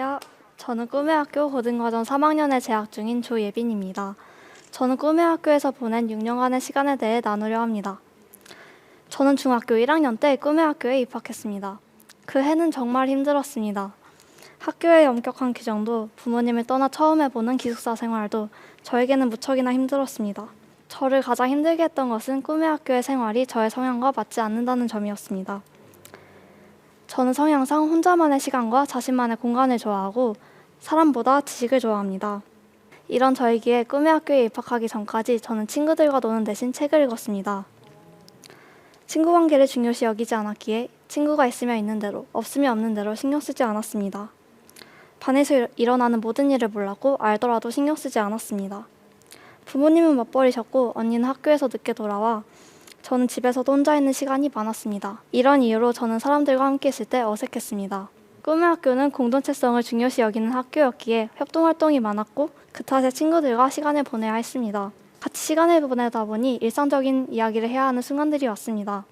안녕하세요. 저는 꿈의 학교 고등과정 3학년에 재학 중인 조예빈입니다. 저는 꿈의 학교에서 보낸 6년간의 시간에 대해 나누려 합니다. 저는 중학교 1학년 때 꿈의 학교에 입학했습니다. 그 해는 정말 힘들었습니다. 학교의 엄격한 규정도 부모님을 떠나 처음 해보는 기숙사 생활도 저에게는 무척이나 힘들었습니다. 저를 가장 힘들게 했던 것은 꿈의 학교의 생활이 저의 성향과 맞지 않는다는 점이었습니다. 저는 성향상 혼자만의 시간과 자신만의 공간을 좋아하고 사람보다 지식을 좋아합니다. 이런 저이기에 꿈의 학교에 입학하기 전까지 저는 친구들과 노는 대신 책을 읽었습니다. 친구 관계를 중요시 여기지 않았기에 친구가 있으면 있는 대로, 없으면 없는 대로 신경 쓰지 않았습니다. 반에서 일어나는 모든 일을 몰랐고 알더라도 신경 쓰지 않았습니다. 부모님은 맞벌이셨고 언니는 학교에서 늦게 돌아와 저는 집에서도 혼자 있는 시간이 많았습니다. 이런 이유로 저는 사람들과 함께 있을 때 어색했습니다. 꿈의 학교는 공동체성을 중요시 여기는 학교였기에 협동활동이 많았고 그 탓에 친구들과 시간을 보내야 했습니다. 같이 시간을 보내다 보니 일상적인 이야기를 해야 하는 순간들이 왔습니다.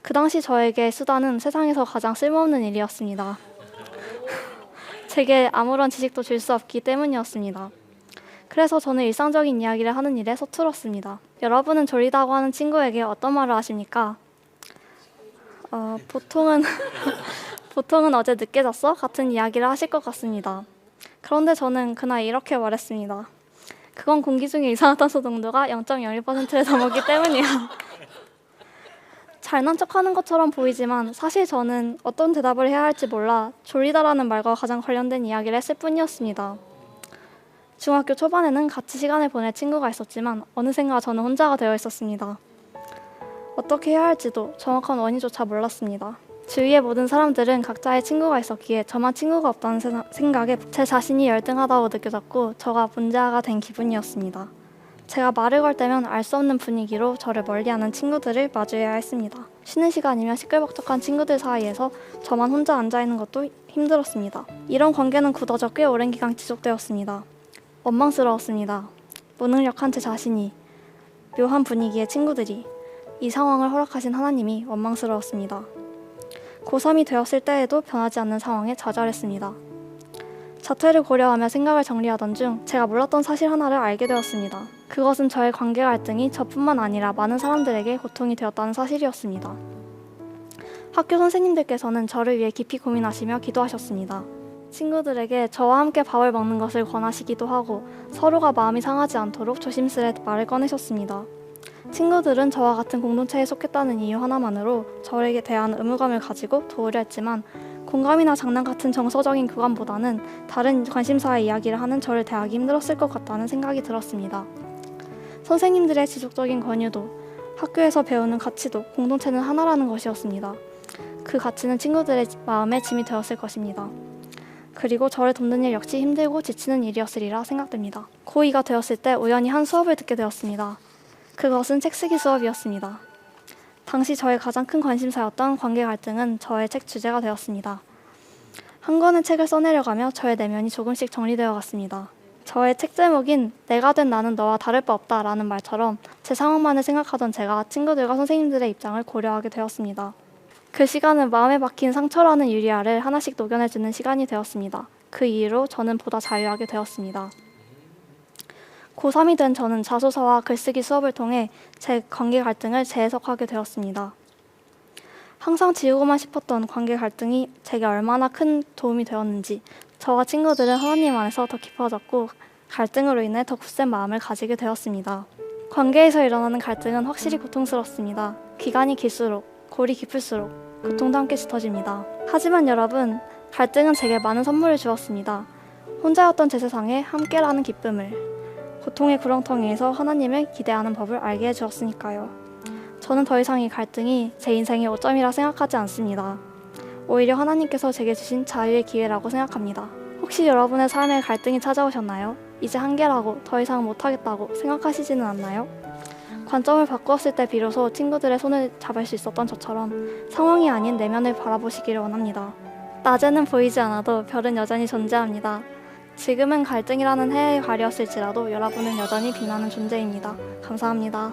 그 당시 저에게 수다는 세상에서 가장 쓸모없는 일이었습니다. 제게 아무런 지식도 줄 수 없기 때문이었습니다. 그래서 저는 일상적인 이야기를 하는 일에 서툴었습니다. 여러분은 졸리다고 하는 친구에게 어떤 말을 하십니까? 보통은 어제 늦게 잤어? 같은 이야기를 하실 것 같습니다. 그런데 저는 그날 이렇게 말했습니다. 그건 공기 중에 이산화탄소 농도가 0.01%를 넘었기 때문이야. 잘난 척하는 것처럼 보이지만 사실 저는 어떤 대답을 해야 할지 몰라 졸리다라는 말과 가장 관련된 이야기를 했을 뿐이었습니다. 중학교 초반에는 같이 시간을 보낼 친구가 있었지만 어느샌가 저는 혼자가 되어 있었습니다. 어떻게 해야 할지도 정확한 원인조차 몰랐습니다. 주위의 모든 사람들은 각자의 친구가 있었기에 저만 친구가 없다는 생각에 제 자신이 열등하다고 느껴졌고 저가 문제아가 된 기분이었습니다. 제가 말을 걸 때면 알 수 없는 분위기로 저를 멀리하는 친구들을 마주해야 했습니다. 쉬는 시간이면 시끌벅적한 친구들 사이에서 저만 혼자 앉아있는 것도 힘들었습니다. 이런 관계는 굳어져 꽤 오랜 기간 지속되었습니다. 원망스러웠습니다. 무능력한 제 자신이, 묘한 분위기의 친구들이, 이 상황을 허락하신 하나님이 원망스러웠습니다. 고3이 되었을 때에도 변하지 않는 상황에 좌절했습니다. 자퇴를 고려하며 생각을 정리하던 중 제가 몰랐던 사실 하나를 알게 되었습니다. 그것은 저의 관계 갈등이 저뿐만 아니라 많은 사람들에게 고통이 되었다는 사실이었습니다. 학교 선생님들께서는 저를 위해 깊이 고민하시며 기도하셨습니다. 친구들에게 저와 함께 밥을 먹는 것을 권하시기도 하고 서로가 마음이 상하지 않도록 조심스레 말을 꺼내셨습니다. 친구들은 저와 같은 공동체에 속했다는 이유 하나만으로 저에게 대한 의무감을 가지고 도우려 했지만 공감이나 장난 같은 정서적인 교감보다는 다른 관심사의 이야기를 하는 저를 대하기 힘들었을 것 같다는 생각이 들었습니다. 선생님들의 지속적인 권유도, 학교에서 배우는 가치도 공동체는 하나라는 것이었습니다. 그 가치는 친구들의 마음에 짐이 되었을 것입니다. 그리고 저를 돕는 일 역시 힘들고 지치는 일이었으리라 생각됩니다. 고2가 되었을 때 우연히 한 수업을 듣게 되었습니다. 그것은 책쓰기 수업이었습니다. 당시 저의 가장 큰 관심사였던 관계 갈등은 저의 책 주제가 되었습니다. 한 권의 책을 써내려가며 저의 내면이 조금씩 정리되어 갔습니다. 저의 책 제목인 내가 된 나는 너와 다를 바 없다 라는 말처럼 제 상황만을 생각하던 제가 친구들과 선생님들의 입장을 고려하게 되었습니다. 그 시간은 마음에 박힌 상처라는 유리알을 하나씩 녹여내주는 시간이 되었습니다. 그 이후로 저는 보다 자유하게 되었습니다. 고3이 된 저는 자소서와 글쓰기 수업을 통해 제 관계 갈등을 재해석하게 되었습니다. 항상 지우고만 싶었던 관계 갈등이 제게 얼마나 큰 도움이 되었는지 저와 친구들은 하나님 안에서 더 깊어졌고 갈등으로 인해 더 굳센 마음을 가지게 되었습니다. 관계에서 일어나는 갈등은 확실히 고통스럽습니다. 기간이 길수록, 골이 깊을수록 고통도 함께 짙어집니다. 하지만 여러분, 갈등은 제게 많은 선물을 주었습니다. 혼자였던 제 세상에 함께라는 기쁨을, 고통의 구렁텅이에서 하나님을 기대하는 법을 알게 해주었으니까요. 저는 더 이상 이 갈등이 제 인생의 오점이라 생각하지 않습니다. 오히려 하나님께서 제게 주신 자유의 기회라고 생각합니다. 혹시 여러분의 삶에 갈등이 찾아오셨나요? 이제 한계라고 더 이상 못하겠다고 생각하시지는 않나요? 관점을 바꾸었을 때 비로소 친구들의 손을 잡을 수 있었던 저처럼 상황이 아닌 내면을 바라보시기를 원합니다. 낮에는 보이지 않아도 별은 여전히 존재합니다. 지금은 갈등이라는 해에 가렸을지라도 여러분은 여전히 빛나는 존재입니다. 감사합니다.